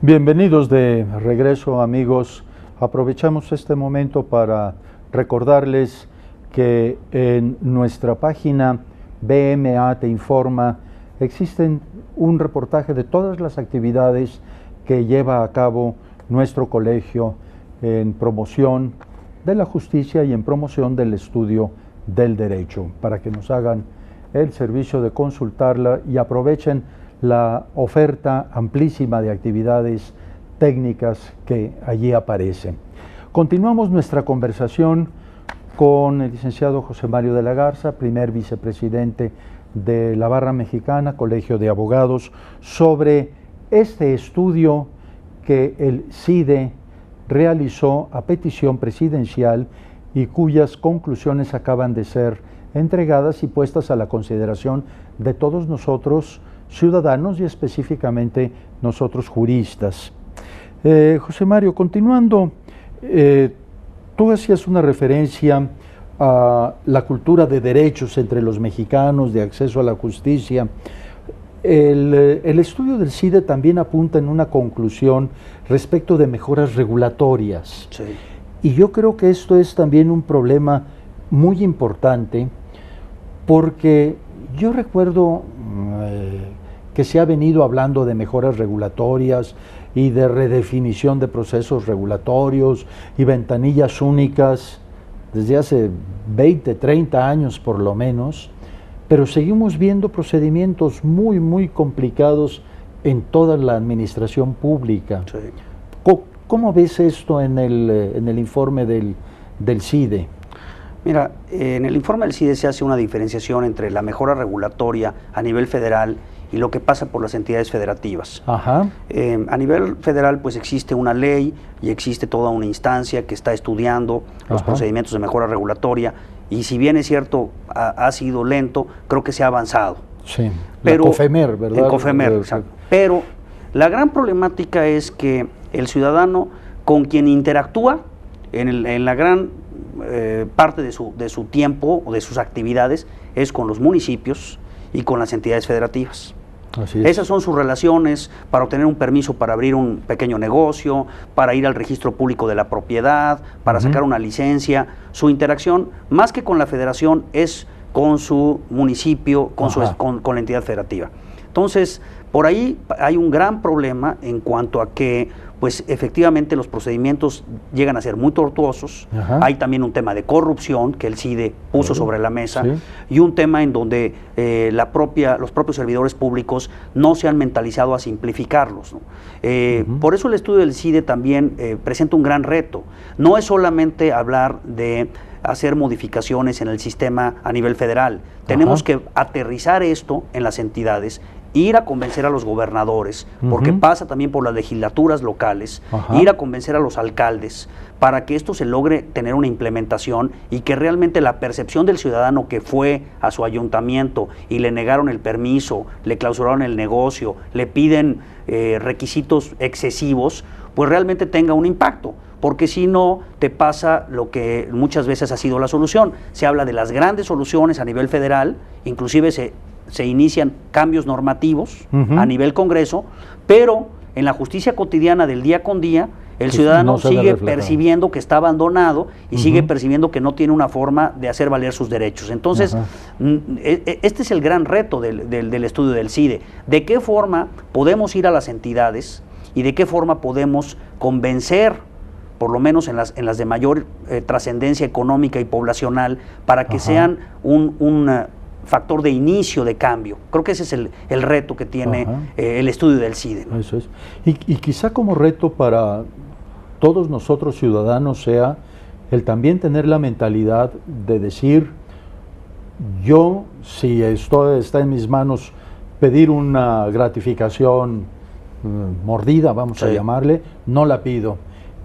Bienvenidos de regreso, amigos. Aprovechamos este momento para recordarles que en nuestra página BMA Te Informa existen un reportaje de todas las actividades que lleva a cabo nuestro colegio en promoción de la justicia y en promoción del estudio del derecho, para que nos hagan el servicio de consultarla y aprovechen la oferta amplísima de actividades técnicas que allí aparecen. Continuamos nuestra conversación con el licenciado José Mario de la Garza, primer vicepresidente de la Barra Mexicana, Colegio de Abogados, sobre este estudio que el CIDE realizó a petición presidencial y cuyas conclusiones acaban de ser entregadas y puestas a la consideración de todos nosotros, ciudadanos y específicamente nosotros juristas. José Mario, continuando, tú hacías una referencia a la cultura de derechos entre los mexicanos, de acceso a la justicia. El estudio del CIDE también apunta en una conclusión respecto de mejoras regulatorias. Sí. Y yo creo que esto es también un problema muy importante, porque yo recuerdo que se ha venido hablando de mejoras regulatorias y de redefinición de procesos regulatorios y ventanillas únicas desde hace 20, 30 años por lo menos, pero seguimos viendo procedimientos muy complicados en toda la administración pública. Sí. ¿Cómo ves esto en el informe del CIDE? Mira, en el informe del CIDE se hace una diferenciación entre la mejora regulatoria a nivel federal y lo que pasa por las entidades federativas. Ajá. A nivel federal pues existe una ley y existe toda una instancia que está estudiando los procedimientos de mejora regulatoria, y si bien es cierto ha sido lento, creo que se ha avanzado. Sí, pero, la COFEMER, ¿verdad? El COFEMER, exacto. Pero la gran problemática es que el ciudadano con quien interactúa en la gran parte de su tiempo o de sus actividades es con los municipios y con las entidades federativas. Así es. Esas son sus relaciones para obtener un permiso para abrir un pequeño negocio, para ir al registro público de la propiedad, para sacar una licencia. Su interacción, más que con la federación, es con su municipio, con la entidad federativa. Entonces, por ahí hay un gran problema en cuanto a que, pues efectivamente los procedimientos llegan a ser muy tortuosos. Hay también un tema de corrupción que el CIDE puso sobre la mesa, y un tema en donde los propios servidores públicos no se han mentalizado a simplificarlos, ¿no? Por eso el estudio del CIDE también presenta un gran reto. No es solamente hablar de hacer modificaciones en el sistema a nivel federal. Tenemos que aterrizar esto en las entidades, ir a convencer a los gobernadores, porque pasa también por las legislaturas locales, ir a convencer a los alcaldes, para que esto se logre tener una implementación y que realmente la percepción del ciudadano que fue a su ayuntamiento y le negaron el permiso, le clausuraron el negocio, le piden requisitos excesivos, pues realmente tenga un impacto. Porque si no, te pasa lo que muchas veces ha sido la solución. Se habla de las grandes soluciones a nivel federal, inclusive se inician cambios normativos a nivel Congreso, pero en la justicia cotidiana del día con día, el ciudadano sigue percibiendo que está abandonado y sigue percibiendo que no tiene una forma de hacer valer sus derechos. Entonces, este es el gran reto del estudio del CIDE. ¿De qué forma podemos ir a las entidades y de qué forma podemos convencer, por lo menos en las de mayor trascendencia económica y poblacional, para que sean un factor de inicio de cambio? Creo que ese es el reto que tiene el estudio del CIDE, ¿no? Eso es. Y quizá como reto para todos nosotros ciudadanos sea el también tener la mentalidad de decir, yo, si está en mis manos pedir una gratificación mordida, vamos a llamarle, no la pido.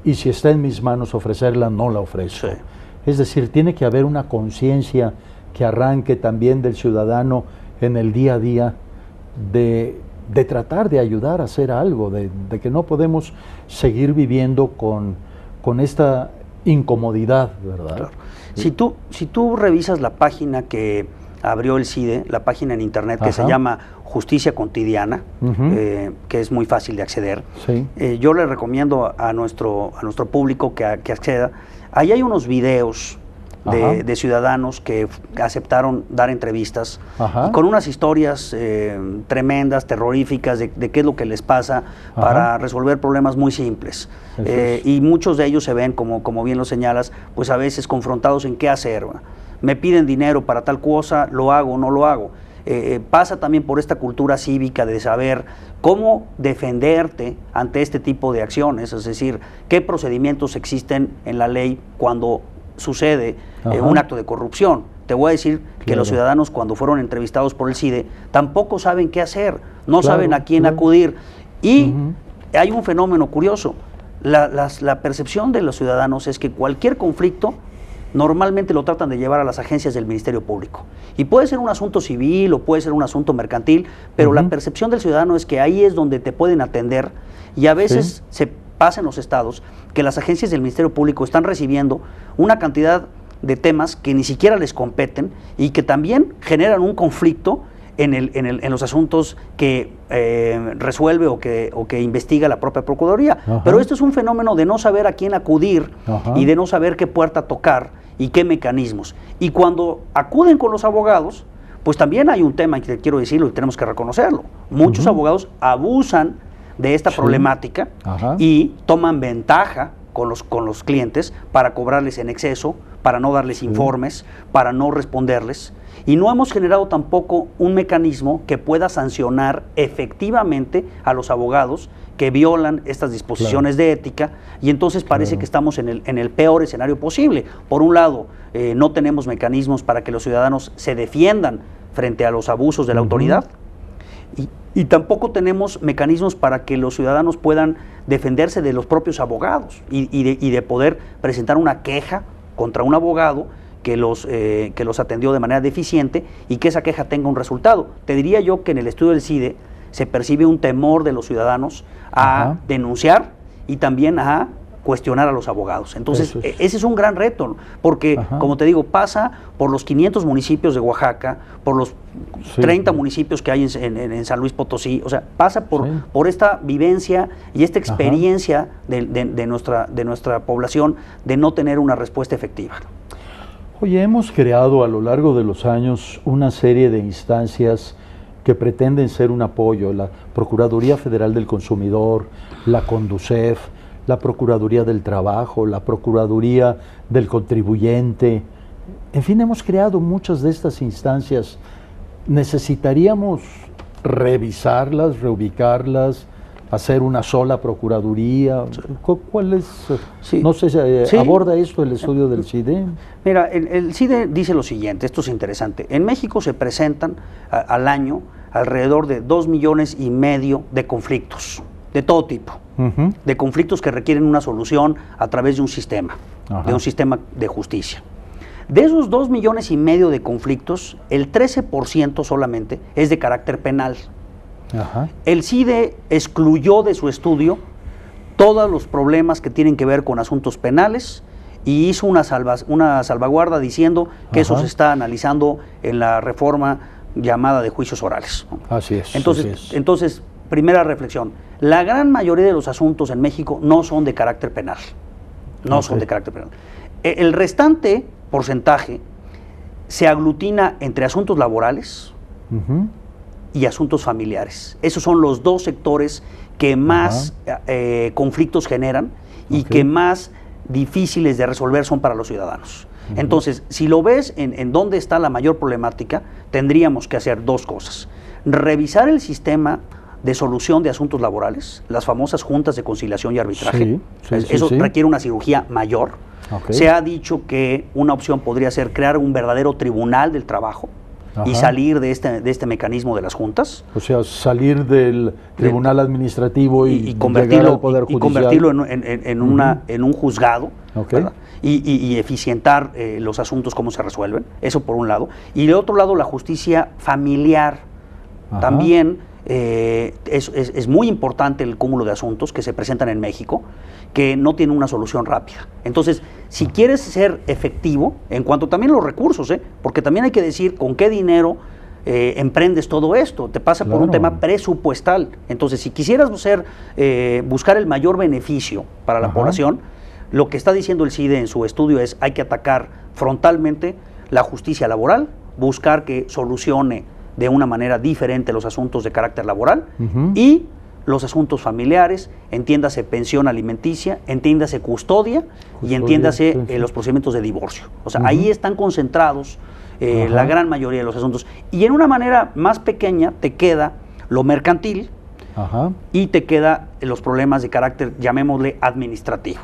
Y si está en mis manos ofrecerla, no la ofrezco. Es decir, tiene que haber una conciencia que arranque también del ciudadano en el día a día de tratar de ayudar a hacer algo, de que no podemos seguir viviendo con esta incomodidad, ¿verdad? Claro. Si tú revisas la página que abrió el CIDE, la página en internet que se llama Justicia Cotidiana, que es muy fácil de acceder. Sí. Yo le recomiendo a nuestro público que acceda. Ahí hay unos videos de ciudadanos que aceptaron dar entrevistas y con unas historias tremendas, terroríficas de qué es lo que les pasa para resolver problemas muy simples. Y muchos de ellos se ven, como bien lo señalas, pues a veces confrontados en qué hacer. Me piden dinero para tal cosa, lo hago o no lo hago. Pasa también por esta cultura cívica de saber cómo defenderte ante este tipo de acciones, es decir, qué procedimientos existen en la ley cuando sucede un acto de corrupción. Te voy a decir que los ciudadanos, cuando fueron entrevistados por el CIDE, tampoco saben qué hacer, no saben a quién acudir. Y hay un fenómeno curioso. La percepción de los ciudadanos es que cualquier conflicto normalmente lo tratan de llevar a las agencias del Ministerio Público. Y puede ser un asunto civil o puede ser un asunto mercantil, pero la percepción del ciudadano es que ahí es donde te pueden atender, y a veces se pasa en los estados que las agencias del Ministerio Público están recibiendo una cantidad de temas que ni siquiera les competen y que también generan un conflicto en los asuntos que resuelve o que investiga la propia Procuraduría. Pero esto es un fenómeno de no saber a quién acudir y de no saber qué puerta tocar y qué mecanismos. Y cuando acuden con los abogados, pues también hay un tema que quiero decirlo y tenemos que reconocerlo. Muchos abogados abusan de esta problemática y toman ventaja con los clientes para cobrarles en exceso, para no darles informes, para no responderles. Y no hemos generado tampoco un mecanismo que pueda sancionar efectivamente a los abogados que violan estas disposiciones de ética, y entonces parece que estamos en el peor escenario posible. Por un lado, no tenemos mecanismos para que los ciudadanos se defiendan frente a los abusos de la autoridad, y tampoco tenemos mecanismos para que los ciudadanos puedan defenderse de los propios abogados y de poder presentar una queja contra un abogado que los atendió de manera deficiente y que esa queja tenga un resultado. Te diría yo que en el estudio del CIDE se percibe un temor de los ciudadanos a denunciar y también a cuestionar a los abogados. Entonces, ese es un gran reto, porque, como te digo, pasa por los 500 municipios de Oaxaca, por los 30 municipios que hay en San Luis Potosí, o sea, pasa por esta vivencia y esta experiencia de nuestra población de no tener una respuesta efectiva. Oye, hemos creado a lo largo de los años una serie de instancias que pretenden ser un apoyo: la Procuraduría Federal del Consumidor, la CONDUCEF, la Procuraduría del Trabajo, la Procuraduría del Contribuyente. En fin, hemos creado muchas de estas instancias. ¿Necesitaríamos revisarlas, reubicarlas, hacer una sola Procuraduría? ¿Cuál es? No sé, ¿aborda esto el estudio del CIDE? Mira, el CIDE dice lo siguiente, esto es interesante. En México se presentan al año alrededor de 2,5 millones de conflictos, de todo tipo, de conflictos que requieren una solución a través de un sistema de justicia. De esos 2,5 millones de conflictos, el 13% solamente es de carácter penal. El CIDE excluyó de su estudio todos los problemas que tienen que ver con asuntos penales y hizo una salvaguarda diciendo que eso se está analizando en la reforma llamada de juicios orales. Así es. Entonces, primera reflexión, la gran mayoría de los asuntos en México no son de carácter penal. Son de carácter penal. El restante porcentaje se aglutina entre asuntos laborales y asuntos familiares. Esos son los dos sectores que más conflictos generan y que más difíciles de resolver son para los ciudadanos. Entonces, si lo ves en dónde está la mayor problemática, tendríamos que hacer dos cosas: revisar el sistema de solución de asuntos laborales, las famosas juntas de conciliación y arbitraje. Eso requiere una cirugía mayor. Se ha dicho que una opción podría ser crear un verdadero tribunal del trabajo y salir de este mecanismo de las juntas. O sea, salir del tribunal administrativo y convertirlo, al Poder Judicial. Y convertirlo en un juzgado, y eficientar los asuntos, cómo se resuelven. Eso por un lado. Y de otro lado, la justicia familiar también es muy importante el cúmulo de asuntos que se presentan en México, que no tienen una solución rápida. Entonces, si quieres ser efectivo, en cuanto también los recursos, porque también hay que decir con qué dinero emprendes todo esto, te pasa por un tema presupuestal. Entonces, si quisieras buscar el mayor beneficio para la población, lo que está diciendo el CIDE en su estudio es hay que atacar frontalmente la justicia laboral, buscar que solucione de una manera diferente los asuntos de carácter laboral y los asuntos familiares, entiéndase pensión alimenticia, entiéndase custodia y entiéndase los procedimientos de divorcio. O sea, ahí están concentrados la gran mayoría de los asuntos. Y en una manera más pequeña te queda lo mercantil y te queda los problemas de carácter, llamémosle, administrativo.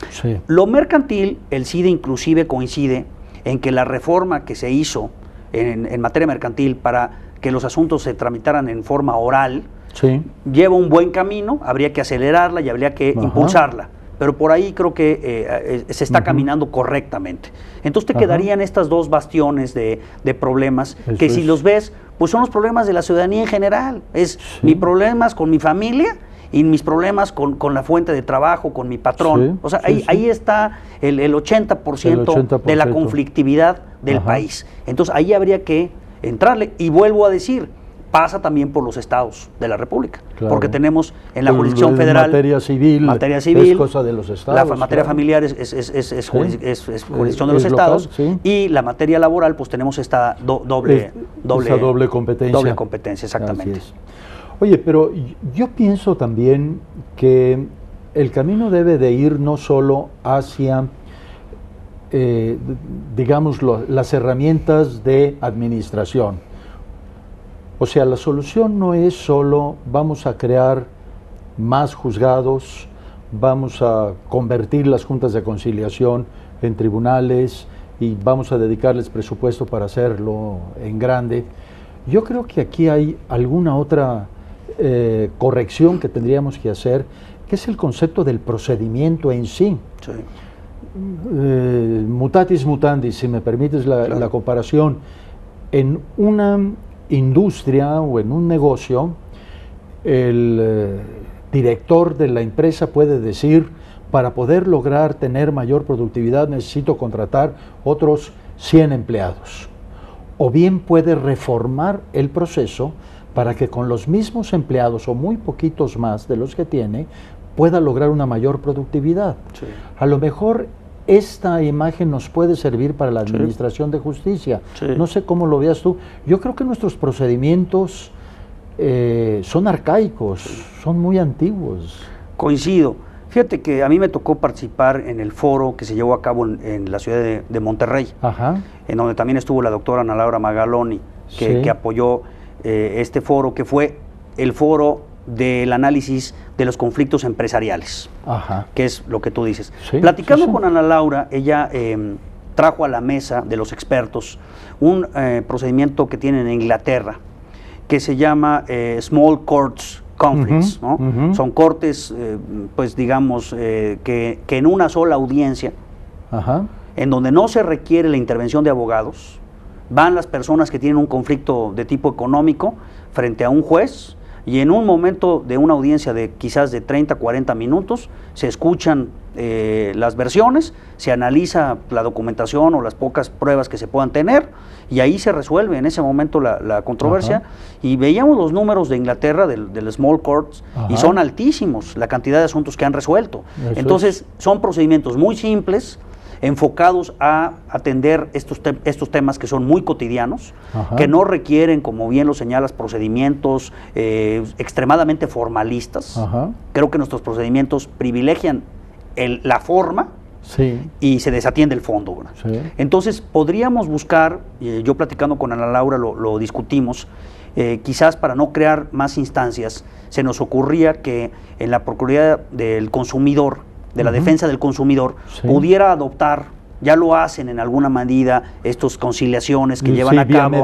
Sí. Lo mercantil, el CIDE inclusive coincide en que la reforma que se hizo en materia mercantil para que los asuntos se tramitaran en forma oral, lleva un buen camino, habría que acelerarla y habría que impulsarla, pero por ahí creo que se está caminando correctamente. Entonces te quedarían estas dos bastiones de problemas, que si los ves, pues son los problemas de la ciudadanía en general, es mis problemas con mi familia y mis problemas con la fuente de trabajo, con mi patrón. O sea, ahí está el 80% de la conflictividad del país. Entonces ahí habría que entrarle, y vuelvo a decir, pasa también por los estados de la República, porque tenemos en la jurisdicción federal materia civil es cosa de los estados, la materia familiar es jurisdicción de los estados, y la materia laboral pues tenemos esta doble competencia, exactamente. Oye, pero yo pienso también que el camino debe de ir no solo hacia digamos las herramientas de administración. O sea, la solución no es solo vamos a crear más juzgados, vamos a convertir las juntas de conciliación en tribunales y vamos a dedicarles presupuesto para hacerlo en grande. Yo creo que aquí hay alguna otra corrección que tendríamos que hacer, que es el concepto del procedimiento en sí. Mutatis mutandis, si me permites la comparación, en una industria o en un negocio, el director de la empresa puede decir, para poder lograr tener mayor productividad necesito contratar otros 100 empleados. O bien puede reformar el proceso para que con los mismos empleados o muy poquitos más de los que tiene, pueda lograr una mayor productividad. A lo mejor esta imagen nos puede servir para la administración de justicia. No sé cómo lo veas tú. Yo creo que nuestros procedimientos son arcaicos, son muy antiguos. Coincido. Fíjate que a mí me tocó participar en el foro que se llevó a cabo en la ciudad de Monterrey, en donde también estuvo la doctora Ana Laura Magaloni, que apoyó este foro, que fue el foro del análisis de los conflictos empresariales, que es lo que tú dices. Platicando con Ana Laura, ella trajo a la mesa de los expertos un procedimiento que tienen en Inglaterra, que se llama Small Courts Conflicts, ¿no? Son cortes, pues digamos, que en una sola audiencia, en donde no se requiere la intervención de abogados, van las personas que tienen un conflicto de tipo económico frente a un juez, y en un momento de una audiencia de quizás de 30, 40 minutos, se escuchan las versiones, se analiza la documentación o las pocas pruebas que se puedan tener, y ahí se resuelve en ese momento la controversia. Y veíamos los números de Inglaterra, del Small Courts, y son altísimos la cantidad de asuntos que han resuelto. Entonces, son procedimientos muy simples, enfocados a atender estos temas que son muy cotidianos, que no requieren, como bien lo señalas, procedimientos extremadamente formalistas. Creo que nuestros procedimientos privilegian la forma y se desatiende el fondo. Entonces, podríamos buscar, yo platicando con Ana Laura lo discutimos, quizás para no crear más instancias, se nos ocurría que en la Procuraduría del Consumidor, de la defensa del consumidor, pudiera adoptar, ya lo hacen en alguna medida, estas conciliaciones que llevan a cabo,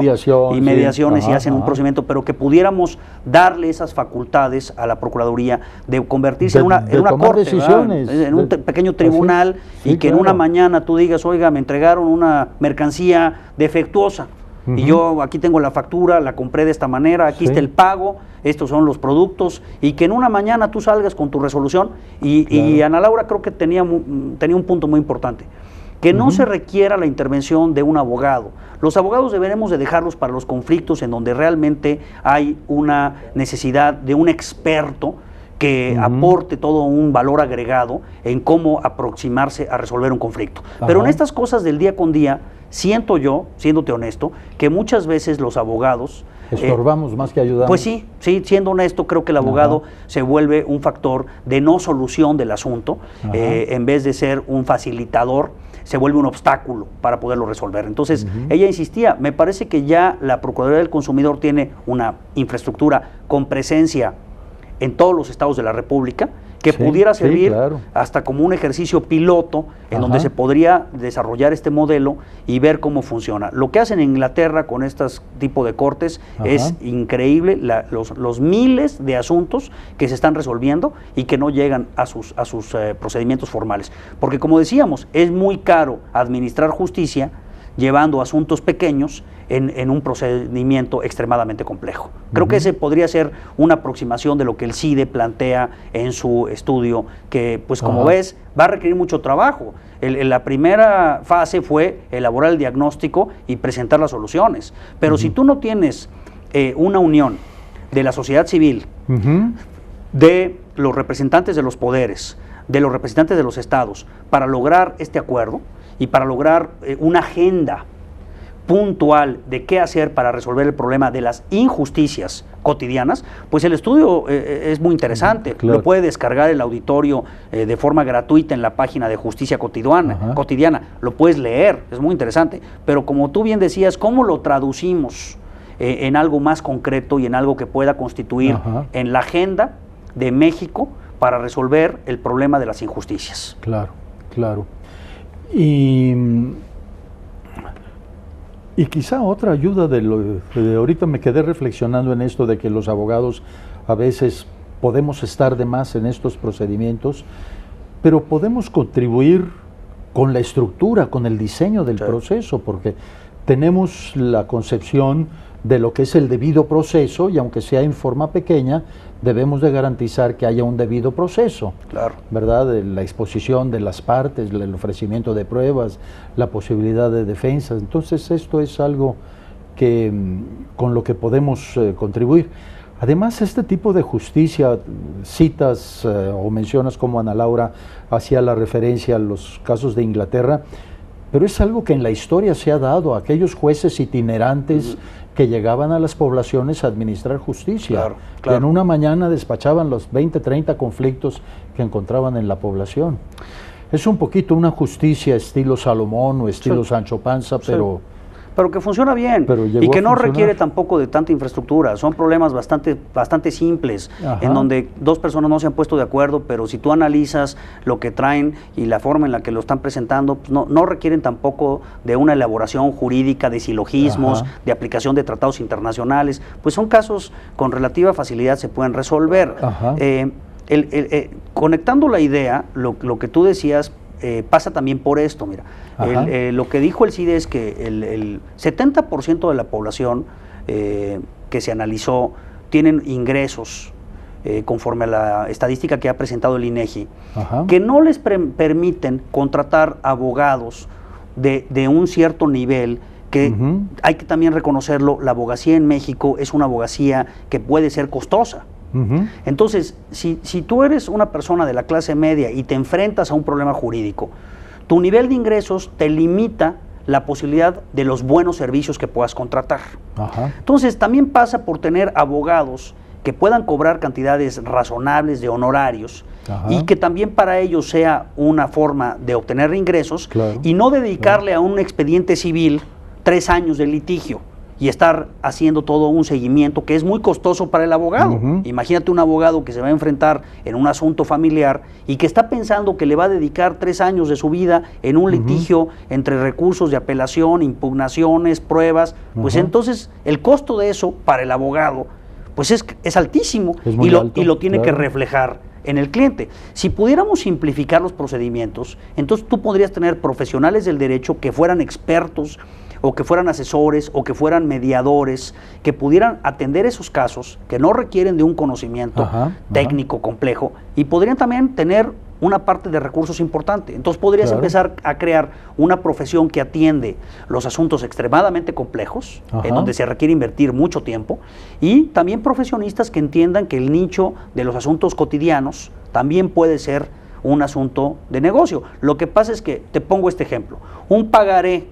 y mediaciones, y hacen un procedimiento, pero que pudiéramos darle esas facultades a la Procuraduría de convertirse en una corte, en un pequeño tribunal, y que en una mañana tú digas, oiga, me entregaron una mercancía defectuosa, y yo aquí tengo la factura, la compré de esta manera, aquí está el pago, estos son los productos, y que en una mañana tú salgas con tu resolución, y Ana Laura creo que tenía un punto muy importante, que no se requiera la intervención de un abogado. Los abogados deberemos de dejarlos para los conflictos en donde realmente hay una necesidad de un experto que aporte todo un valor agregado en cómo aproximarse a resolver un conflicto. Pero en estas cosas del día con día, siento yo, siéndote honesto, que muchas veces los abogados... estorbamos más que ayudamos. Pues sí, siendo honesto, creo que el abogado se vuelve un factor de no solución del asunto, en vez de ser un facilitador, se vuelve un obstáculo para poderlo resolver. Entonces, ella insistía, me parece que ya la Procuraduría del Consumidor tiene una infraestructura con presencia en todos los estados de la República, que pudiera servir hasta como un ejercicio piloto en donde se podría desarrollar este modelo y ver cómo funciona. Lo que hacen en Inglaterra con estos tipo de cortes es increíble, los miles de asuntos que se están resolviendo y que no llegan a sus procedimientos formales. Porque como decíamos, es muy caro administrar justicia llevando asuntos pequeños en un procedimiento extremadamente complejo. Creo que ese podría ser una aproximación de lo que el CIDE plantea en su estudio, que pues como ves va a requerir mucho trabajo. La primera fase fue elaborar el diagnóstico y presentar las soluciones, pero si tú no tienes una unión de la sociedad civil, de los representantes de los poderes, de los representantes de los estados, para lograr este acuerdo y para lograr una agenda puntual de qué hacer para resolver el problema de las injusticias cotidianas, pues el estudio es muy interesante. Lo puede descargar el auditorio de forma gratuita en la página de Justicia Cotidiana, lo puedes leer, es muy interesante, pero como tú bien decías, ¿cómo lo traducimos en algo más concreto y en algo que pueda constituir en la agenda de México para resolver el problema de las injusticias? Claro. Y quizá otra ayuda de ahorita me quedé reflexionando en esto de que los abogados a veces podemos estar de más en estos procedimientos, pero podemos contribuir con la estructura, con el diseño del proceso, porque tenemos la concepción de lo que es el debido proceso, y aunque sea en forma pequeña, debemos de garantizar que haya un debido proceso, ¿verdad? De la exposición de las partes, el ofrecimiento de pruebas, la posibilidad de defensa. Entonces esto es algo que con lo que podemos contribuir. Además, este tipo de justicia, citas o mencionas como Ana Laura hacía la referencia a los casos de Inglaterra, pero es algo que en la historia se ha dado a aquellos jueces itinerantes que llegaban a las poblaciones a administrar justicia, que en una mañana despachaban los 20, 30 conflictos que encontraban en la población. Es un poquito una justicia estilo Salomón o estilo Sancho Panza, pero que funciona bien y que no requiere tampoco de tanta infraestructura. Son problemas bastante simples, en donde dos personas no se han puesto de acuerdo, pero si tú analizas lo que traen y la forma en la que lo están presentando, pues no requieren tampoco de una elaboración jurídica, de silogismos, de aplicación de tratados internacionales. Pues son casos con relativa facilidad se pueden resolver. Conectando la idea, lo que tú decías, pasa también por esto, mira. Lo que dijo el CIDE es que el 70% de la población que se analizó tienen ingresos, conforme a la estadística que ha presentado el INEGI, que no les permiten contratar abogados de un cierto nivel, que hay que también reconocerlo, la abogacía en México es una abogacía que puede ser costosa. Entonces, si tú eres una persona de la clase media y te enfrentas a un problema jurídico, tu nivel de ingresos te limita la posibilidad de los buenos servicios que puedas contratar. Entonces, también pasa por tener abogados que puedan cobrar cantidades razonables de honorarios y que también para ellos sea una forma de obtener ingresos y no dedicarle a un expediente civil 3 años de litigio y estar haciendo todo un seguimiento que es muy costoso para el abogado. Imagínate un abogado que se va a enfrentar en un asunto familiar y que está pensando que le va a dedicar 3 años de su vida en un litigio entre recursos de apelación, impugnaciones, pruebas, pues entonces el costo de eso para el abogado pues es altísimo y lo tiene que reflejar en el cliente. Si pudiéramos simplificar los procedimientos, entonces tú podrías tener profesionales del derecho que fueran expertos o que fueran asesores, o que fueran mediadores, que pudieran atender esos casos que no requieren de un conocimiento técnico complejo, y podrían también tener una parte de recursos importante. Entonces podrías empezar a crear una profesión que atiende los asuntos extremadamente complejos, en donde se requiere invertir mucho tiempo, y también profesionistas que entiendan que el nicho de los asuntos cotidianos también puede ser un asunto de negocio. Lo que pasa es que, te pongo este ejemplo, un pagaré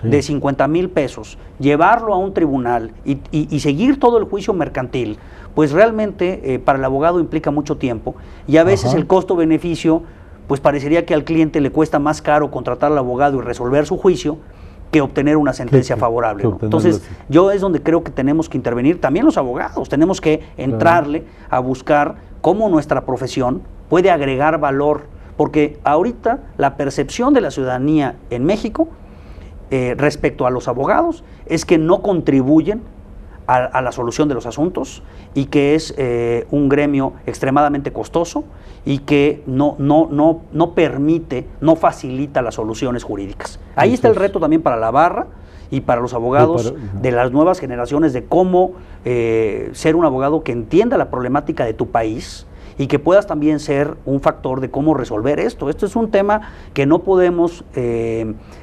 de 50,000 pesos, llevarlo a un tribunal y seguir todo el juicio mercantil, pues realmente para el abogado implica mucho tiempo, y a veces el costo-beneficio, pues parecería que al cliente le cuesta más caro contratar al abogado y resolver su juicio que obtener una sentencia favorable, ¿no? Entonces, yo es donde creo que tenemos que intervenir, también los abogados, tenemos que entrarle a buscar cómo nuestra profesión puede agregar valor, porque ahorita la percepción de la ciudadanía en México respecto a los abogados es que no contribuyen a la solución de los asuntos, y que es un gremio extremadamente costoso y que no permite, no facilita las soluciones jurídicas. Ahí está el reto también para la barra y para los abogados de las nuevas generaciones, de cómo ser un abogado que entienda la problemática de tu país y que puedas también ser un factor de cómo resolver esto. Esto es un tema que no podemos,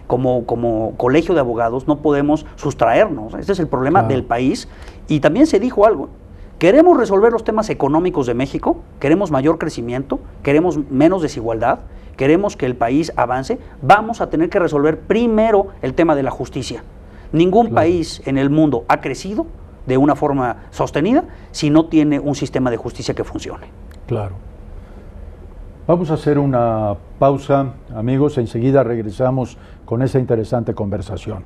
como colegio de abogados, no podemos sustraernos. Este es el problema del país. Y también se dijo algo: queremos resolver los temas económicos de México, queremos mayor crecimiento, queremos menos desigualdad, queremos que el país avance, vamos a tener que resolver primero el tema de la justicia. Ningún país en el mundo ha crecido de una forma sostenida si no tiene un sistema de justicia que funcione. Claro. Vamos a hacer una pausa, amigos, enseguida regresamos con esa interesante conversación.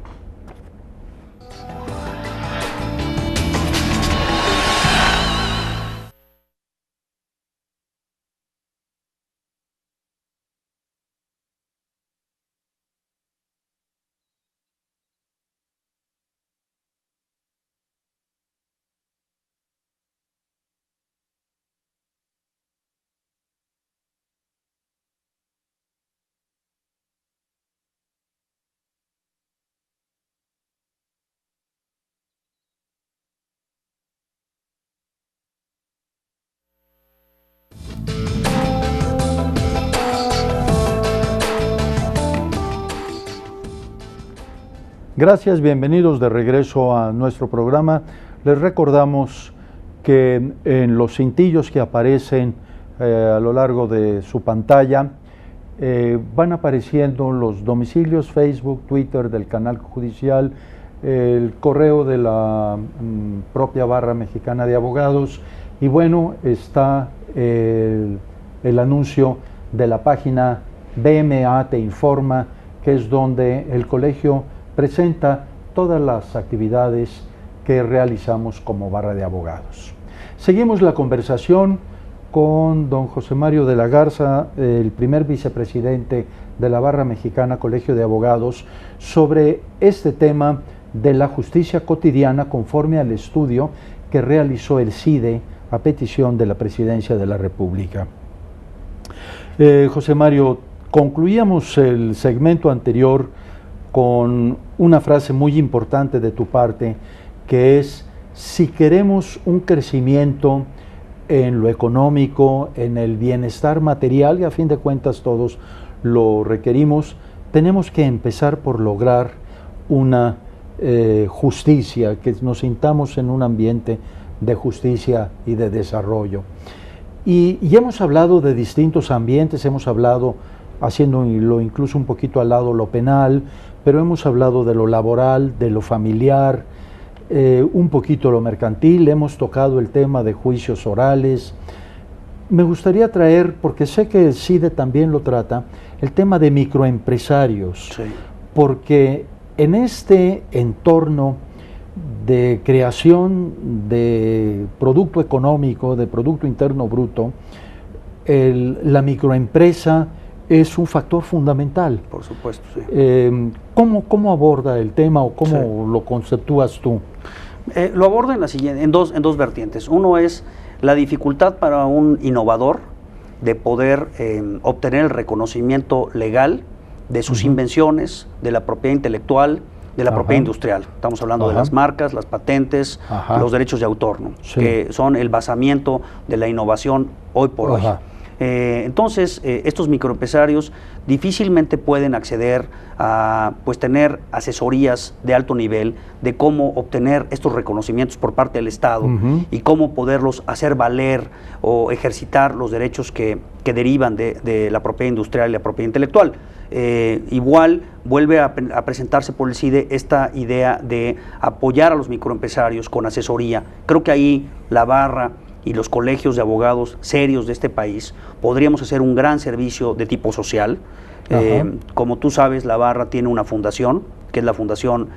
Gracias, bienvenidos de regreso a nuestro programa. Les recordamos que en los cintillos que aparecen a lo largo de su pantalla van apareciendo los domicilios Facebook, Twitter del canal judicial, el correo de la propia Barra Mexicana de Abogados, y bueno, está el anuncio de la página BMA Te Informa, que es donde el colegio presenta todas las actividades que realizamos como Barra de Abogados. Seguimos la conversación con don José Mario de la Garza, el primer vicepresidente de la Barra Mexicana Colegio de Abogados, sobre este tema de la justicia cotidiana conforme al estudio que realizó el CIDE a petición de la Presidencia de la República. José Mario, concluíamos el segmento anterior con una frase muy importante de tu parte, que es: si queremos un crecimiento en lo económico, en el bienestar material, y a fin de cuentas todos lo requerimos, tenemos que empezar por lograr una justicia, que nos sintamos en un ambiente de justicia y de desarrollo. Y hemos hablado de distintos ambientes, hemos hablado, haciéndolo incluso un poquito al lado lo penal, pero hemos hablado de lo laboral, de lo familiar, un poquito lo mercantil, hemos tocado el tema de juicios orales. Me gustaría traer, porque sé que el CIDE también lo trata, el tema de microempresarios, sí, porque en este entorno de creación de producto económico, de Producto Interno Bruto, la microempresa es un factor fundamental. Por supuesto, sí. ¿Cómo aborda el tema o cómo lo conceptúas tú? Lo aborda en dos vertientes. Uno es la dificultad para un innovador de poder obtener el reconocimiento legal de sus invenciones, de la propiedad intelectual de la propiedad industrial. Estamos hablando de las marcas, las patentes, los derechos de autor, ¿no? Que son el basamiento de la innovación hoy por hoy. Entonces, estos microempresarios difícilmente pueden acceder a tener asesorías de alto nivel de cómo obtener estos reconocimientos por parte del Estado y cómo poderlos hacer valer o ejercitar los derechos que derivan de la propiedad industrial y la propiedad intelectual. Igual vuelve a presentarse por el CIDE esta idea de apoyar a los microempresarios con asesoría. Creo que ahí la barra y los colegios de abogados serios de este país podríamos hacer un gran servicio de tipo social. Como tú sabes, la barra tiene una fundación, que es la Fundación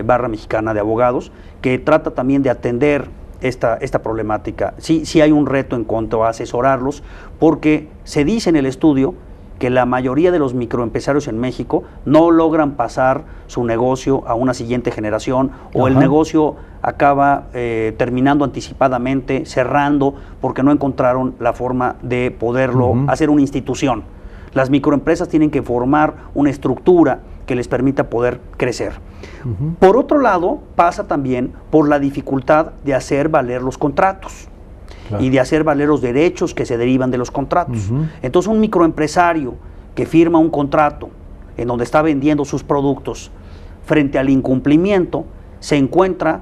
Barra Mexicana de Abogados, que trata también de atender esta problemática. Sí hay un reto en cuanto a asesorarlos, porque se dice en el estudio que la mayoría de los microempresarios en México no logran pasar su negocio a una siguiente generación, o el negocio acaba terminando anticipadamente, cerrando, porque no encontraron la forma de poderlo hacer una institución. Las microempresas tienen que formar una estructura que les permita poder crecer. Por otro lado, pasa también por la dificultad de hacer valer los contratos. Y de hacer valer los derechos que se derivan de los contratos. Entonces, un microempresario que firma un contrato en donde está vendiendo sus productos, frente al incumplimiento, se encuentra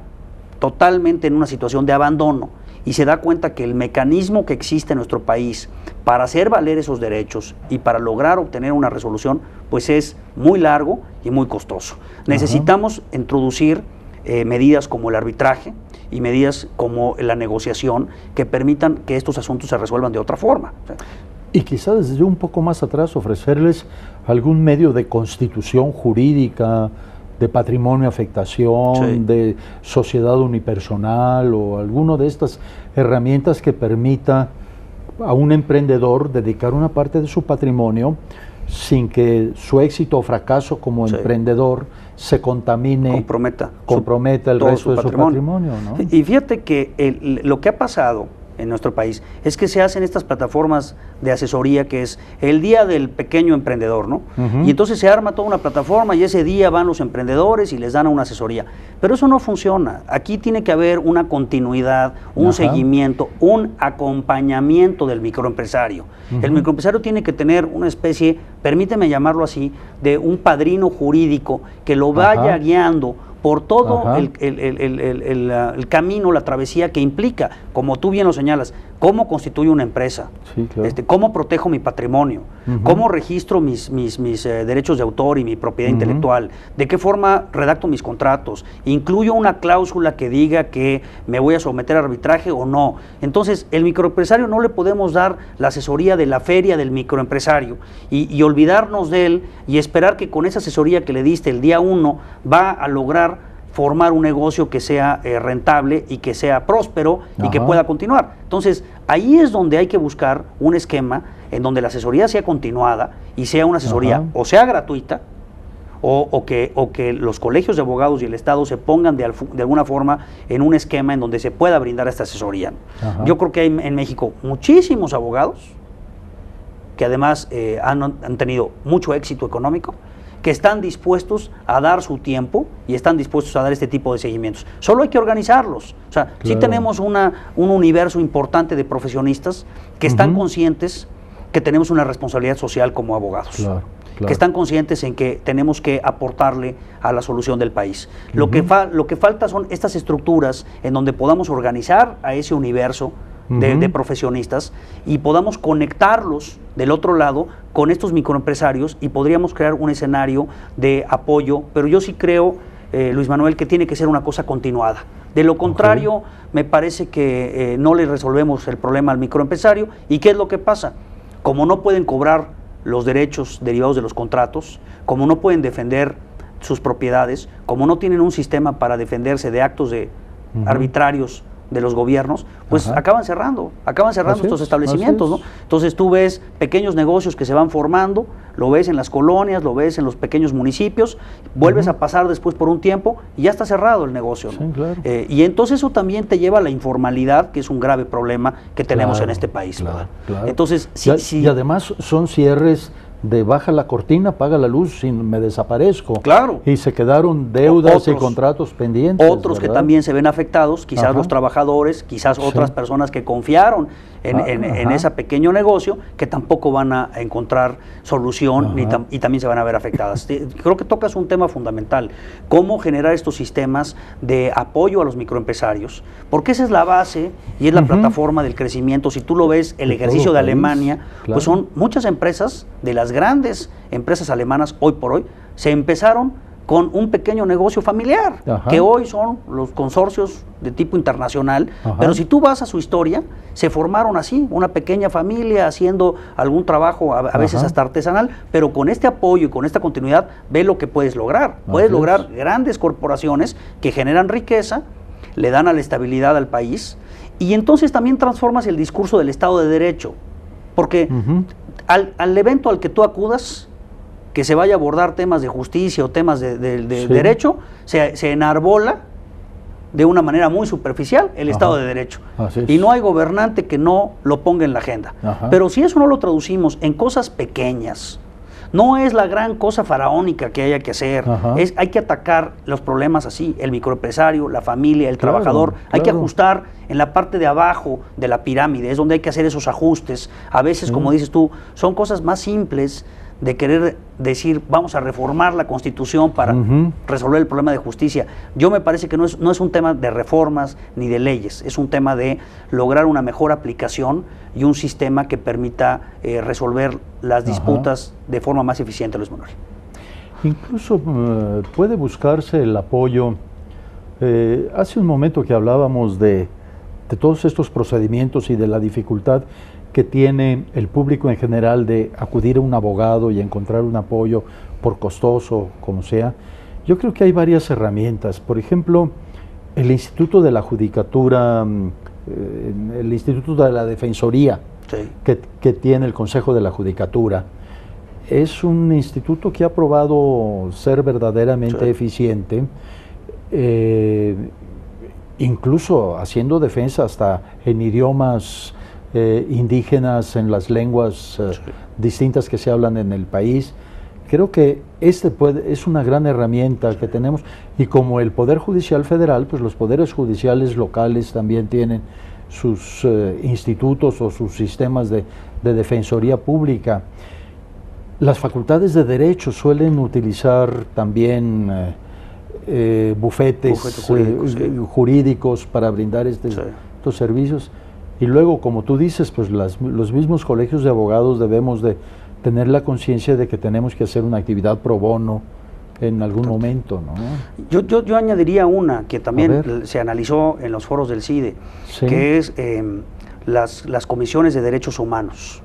totalmente en una situación de abandono y se da cuenta que el mecanismo que existe en nuestro país para hacer valer esos derechos y para lograr obtener una resolución, pues es muy largo y muy costoso. Necesitamos introducir medidas como el arbitraje y medidas como la negociación que permitan que estos asuntos se resuelvan de otra forma. Y quizás desde un poco más atrás ofrecerles algún medio de constitución jurídica, de patrimonio afectación, de sociedad unipersonal, o alguna de estas herramientas que permita a un emprendedor dedicar una parte de su patrimonio sin que su éxito o fracaso como emprendedor se contamine, comprometa el resto de su patrimonio, ¿no? Y fíjate que lo que ha pasado en nuestro país es que se hacen estas plataformas de asesoría, que es el día del pequeño emprendedor, ¿no? Y entonces se arma toda una plataforma y ese día van los emprendedores y les dan una asesoría. Pero eso no funciona. Aquí tiene que haber una continuidad, un seguimiento, un acompañamiento del microempresario. El microempresario tiene que tener una especie, permíteme llamarlo así, de un padrino jurídico que lo vaya guiando por todo el camino, la travesía que implica, como tú bien lo señalas, cómo constituyo una empresa, cómo protejo mi patrimonio, cómo registro mis derechos de autor y mi propiedad intelectual, de qué forma redacto mis contratos, incluyo una cláusula que diga que me voy a someter a arbitraje o no. Entonces, el microempresario no le podemos dar la asesoría de la feria del microempresario y olvidarnos de él y esperar que con esa asesoría que le diste el día 1 va a lograr formar un negocio que sea rentable y que sea próspero y que pueda continuar. Entonces, ahí es donde hay que buscar un esquema en donde la asesoría sea continuada y sea una asesoría o sea gratuita o que los colegios de abogados y el Estado se pongan de alguna forma en un esquema en donde se pueda brindar esta asesoría. Yo creo que hay en México muchísimos abogados que además han tenido mucho éxito económico, que están dispuestos a dar su tiempo y están dispuestos a dar este tipo de seguimientos. Solo hay que organizarlos. O sea, sí tenemos un universo importante de profesionistas que están conscientes que tenemos una responsabilidad social como abogados, que están conscientes en que tenemos que aportarle a la solución del país. Lo que falta son estas estructuras en donde podamos organizar a ese universo de profesionistas y podamos conectarlos del otro lado con estos microempresarios y podríamos crear un escenario de apoyo, pero yo sí creo, Luis Manuel, que tiene que ser una cosa continuada. De lo contrario, me parece que no le resolvemos el problema al microempresario. ¿Y qué es lo que pasa? Como no pueden cobrar los derechos derivados de los contratos, como no pueden defender sus propiedades, como no tienen un sistema para defenderse de actos arbitrarios de los gobiernos, pues acaban cerrando estos establecimientos, ¿no? Entonces tú ves pequeños negocios que se van formando, lo ves en las colonias, lo ves en los pequeños municipios, vuelves a pasar después por un tiempo y ya está cerrado el negocio, ¿no? Y entonces eso también te lleva a la informalidad, que es un grave problema que tenemos en este país, ¿verdad? Entonces, y además son cierres de baja la cortina, apaga la luz, me desaparezco. Claro. Y se quedaron deudas y contratos pendientes. Otros que también se ven afectados, quizás los trabajadores, quizás otras personas que confiaron en ese pequeño negocio, que tampoco van a encontrar solución y también se van a ver afectadas. Creo que tocas un tema fundamental, cómo generar estos sistemas de apoyo a los microempresarios, porque esa es la base y es la plataforma del crecimiento. Si tú lo ves, el ejercicio de Alemania, pues son muchas empresas, de las grandes empresas alemanas hoy por hoy, se empezaron con un pequeño negocio familiar, que hoy son los consorcios de tipo internacional, pero si tú vas a su historia, se formaron así, una pequeña familia haciendo algún trabajo, a veces hasta artesanal, pero con este apoyo y con esta continuidad, ve lo que puedes lograr. Puedes lograr grandes corporaciones que generan riqueza, le dan a la estabilidad al país, y entonces también transformas el discurso del Estado de Derecho, porque al evento al que tú acudas, que se vaya a abordar temas de justicia o temas de derecho, se enarbola de una manera muy superficial el Estado de Derecho. Y no hay gobernante que no lo ponga en la agenda. Pero si eso no lo traducimos en cosas pequeñas, no es la gran cosa faraónica que haya que hacer, hay que atacar los problemas así, el microempresario, la familia, el trabajador, hay que ajustar en la parte de abajo de la pirámide, es donde hay que hacer esos ajustes. A veces, como dices tú, son cosas más simples de querer decir, vamos a reformar la Constitución para resolver el problema de justicia. Yo me parece que no es un tema de reformas ni de leyes, es un tema de lograr una mejor aplicación y un sistema que permita resolver las disputas de forma más eficiente, Luis Manuel. Incluso puede buscarse el apoyo. Hace un momento que hablábamos de todos estos procedimientos y de la dificultad que tiene el público en general de acudir a un abogado y encontrar un apoyo, por costoso como sea. Yo creo que hay varias herramientas. Por ejemplo, el Instituto de la Judicatura, el Instituto de la Defensoría que tiene el Consejo de la Judicatura, es un instituto que ha probado ser verdaderamente eficiente, incluso haciendo defensa hasta en idiomas indígenas, en las lenguas distintas que se hablan en el país. Creo que es una gran herramienta que tenemos, y como el Poder Judicial Federal, pues los poderes judiciales locales también tienen sus institutos o sus sistemas de defensoría pública. Las facultades de derecho suelen utilizar también bufetes jurídicos para brindar estos servicios. Y luego, como tú dices, pues los mismos colegios de abogados debemos de tener la conciencia de que tenemos que hacer una actividad pro bono en algún momento, ¿no? Yo añadiría una que también se analizó en los foros del CIDE, que es las comisiones de derechos humanos.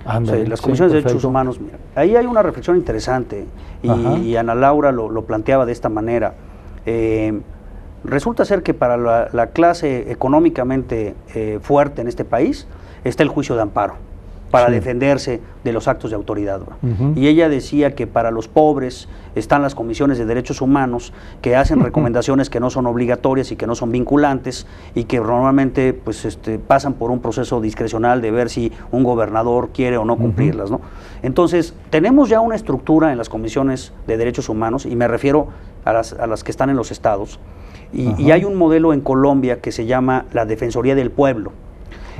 Las comisiones de derechos humanos, mira, ahí hay una reflexión interesante y Ana Laura lo planteaba de esta manera. Resulta ser que para la clase económicamente fuerte en este país está el juicio de amparo para defenderse de los actos de autoridad. Y ella decía que para los pobres están las comisiones de derechos humanos que hacen recomendaciones que no son obligatorias y que no son vinculantes y que normalmente pues, pasan por un proceso discrecional de ver si un gobernador quiere o no cumplirlas, ¿no? Entonces, tenemos ya una estructura en las comisiones de derechos humanos, y me refiero a las que están en los estados, y hay un modelo en Colombia que se llama la Defensoría del Pueblo,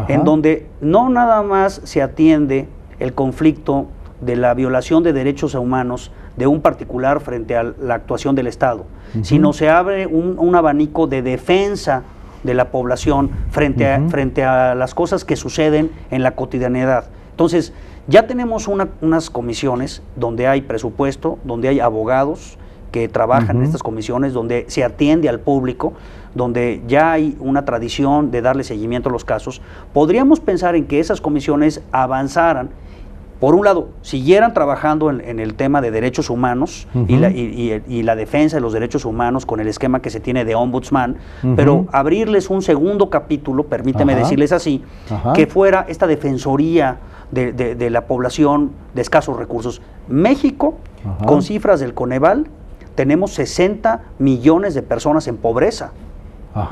en donde no nada más se atiende el conflicto de la violación de derechos humanos de un particular frente a la actuación del Estado, sino se abre un abanico de defensa de la población frente a las cosas que suceden en la cotidianidad. Entonces, ya tenemos unas comisiones donde hay presupuesto, donde hay abogados que trabajan en estas comisiones, donde se atiende al público, donde ya hay una tradición de darle seguimiento a los casos. Podríamos pensar en que esas comisiones avanzaran, por un lado, siguieran trabajando en el tema de derechos humanos y la defensa de los derechos humanos con el esquema que se tiene de ombudsman, pero abrirles un segundo capítulo, permíteme decirles así, que fuera esta defensoría de la población de escasos recursos. México, con cifras del Coneval, tenemos 60 millones de personas en pobreza.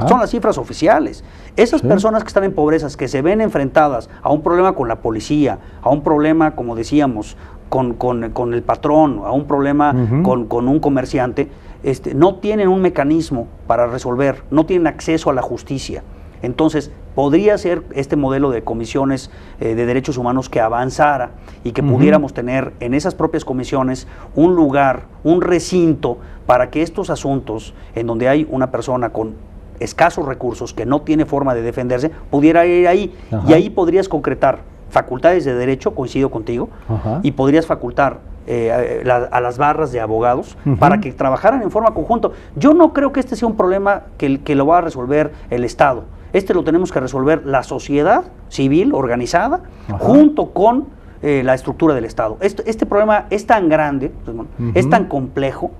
Son las cifras oficiales. Esas personas que están en pobreza, que se ven enfrentadas a un problema con la policía, a un problema, como decíamos, con el patrón, a un problema con un comerciante, no tienen un mecanismo para resolver, no tienen acceso a la justicia. Entonces, podría ser este modelo de comisiones de derechos humanos que avanzara y que pudiéramos tener en esas propias comisiones un lugar, un recinto para que estos asuntos, en donde hay una persona con escasos recursos que no tiene forma de defenderse, pudiera ir ahí. Y ahí podrías concretar facultades de derecho, coincido contigo, y podrías facultar a las barras de abogados para que trabajaran en forma conjunta. Yo no creo que este sea un problema que lo va a resolver el Estado. Lo tenemos que resolver la sociedad civil organizada junto con la estructura del Estado. Este problema es tan grande, es tan complejo,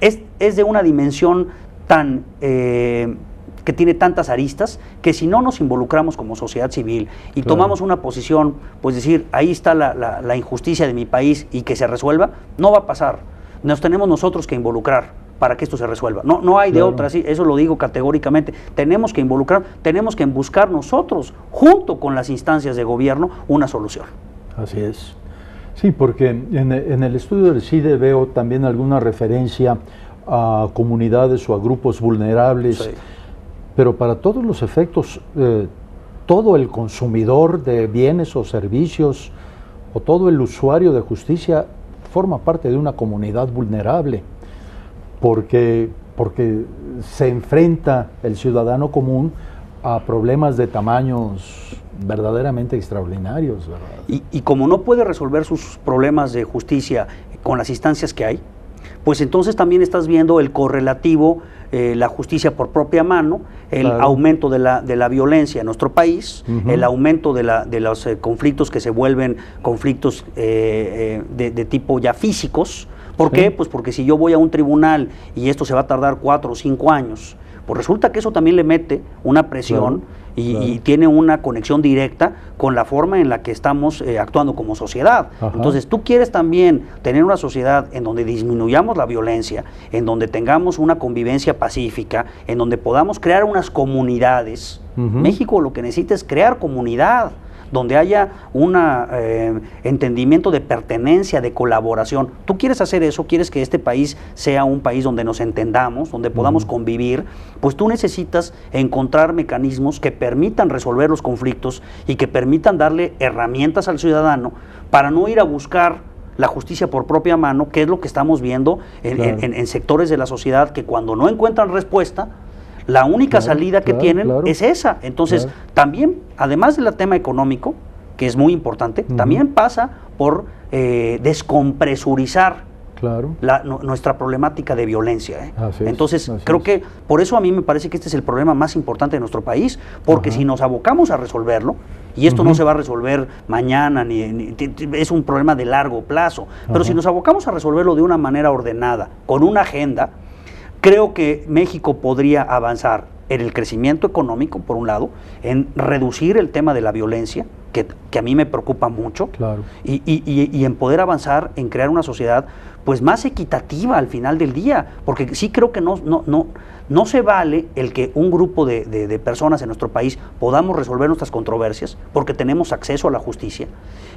es de una dimensión tan que tiene tantas aristas, que si no nos involucramos como sociedad civil y tomamos una posición, pues decir, ahí está la injusticia de mi país y que se resuelva, no va a pasar. Nos tenemos nosotros que involucrar para que esto se resuelva. No hay de otra, ¿sí? Eso lo digo categóricamente. Tenemos que involucrar, tenemos que buscar nosotros, junto con las instancias de gobierno, una solución. Así es. Sí, porque en el estudio del CIDE veo también alguna referencia a comunidades o a grupos vulnerables, sí. Pero para todos los efectos, todo el consumidor de bienes o servicios o todo el usuario de justicia forma parte de una comunidad vulnerable, porque se enfrenta el ciudadano común a problemas de tamaños verdaderamente extraordinarios, ¿verdad? Y como no puede resolver sus problemas de justicia con las instancias que hay, pues entonces también estás viendo el correlativo, la justicia por propia mano, el aumento de la violencia en nuestro país, el aumento de los conflictos que se vuelven conflictos de tipo ya físicos. ¿Por qué? Pues porque si yo voy a un tribunal y esto se va a tardar 4 o 5 años, pues resulta que eso también le mete una presión y tiene una conexión directa con la forma en la que estamos actuando como sociedad. Entonces, tú quieres también tener una sociedad en donde disminuyamos la violencia, en donde tengamos una convivencia pacífica, en donde podamos crear unas comunidades. México lo que necesita es crear comunidad, donde haya un entendimiento de pertenencia, de colaboración. Tú quieres hacer eso, quieres que este país sea un país donde nos entendamos, donde podamos convivir, pues tú necesitas encontrar mecanismos que permitan resolver los conflictos y que permitan darle herramientas al ciudadano para no ir a buscar la justicia por propia mano, que es lo que estamos viendo en sectores de la sociedad que cuando no encuentran respuesta, la única salida que tienen es esa. Entonces, también, además del tema económico, que es muy importante, también pasa por descompresurizar nuestra problemática de violencia. Entonces, creo que por eso a mí me parece que este es el problema más importante de nuestro país, porque si nos abocamos a resolverlo, y esto no se va a resolver mañana, es un problema de largo plazo, pero si nos abocamos a resolverlo de una manera ordenada, con una agenda, creo que México podría avanzar en el crecimiento económico, por un lado, en reducir el tema de la violencia, que a mí me preocupa mucho, y en poder avanzar en crear una sociedad pues más equitativa al final del día, porque sí creo que no se vale el que un grupo de personas en nuestro país podamos resolver nuestras controversias, porque tenemos acceso a la justicia,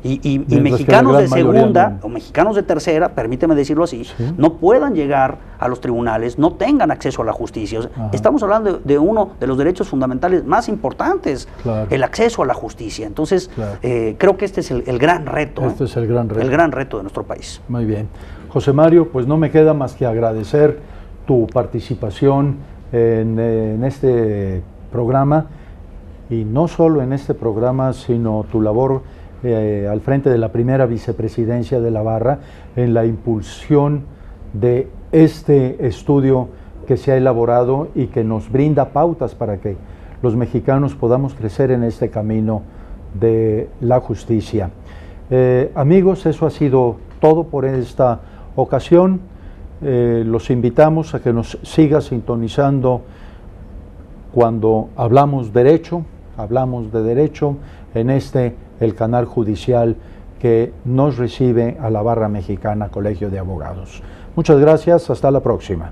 y mexicanos de segunda o mexicanos de tercera, permíteme decirlo así, no puedan llegar a los tribunales, no tengan acceso a la justicia. O sea, estamos hablando de uno de los derechos fundamentales más importantes, el acceso a la justicia. Entonces, creo que este es el gran reto. Este es el gran reto. El gran reto de nuestro país. Muy bien. José Mario, pues no me queda más que agradecer tu participación en este programa, y no solo en este programa, sino tu labor al frente de la primera vicepresidencia de la Barra en la impulsión de este estudio que se ha elaborado y que nos brinda pautas para que los mexicanos podamos crecer en este camino de la justicia. Amigos, eso ha sido todo por esta ocasión. Los invitamos a que nos siga sintonizando cuando hablamos de derecho en el canal judicial que nos recibe a la Barra Mexicana Colegio de Abogados. Muchas gracias, hasta la próxima.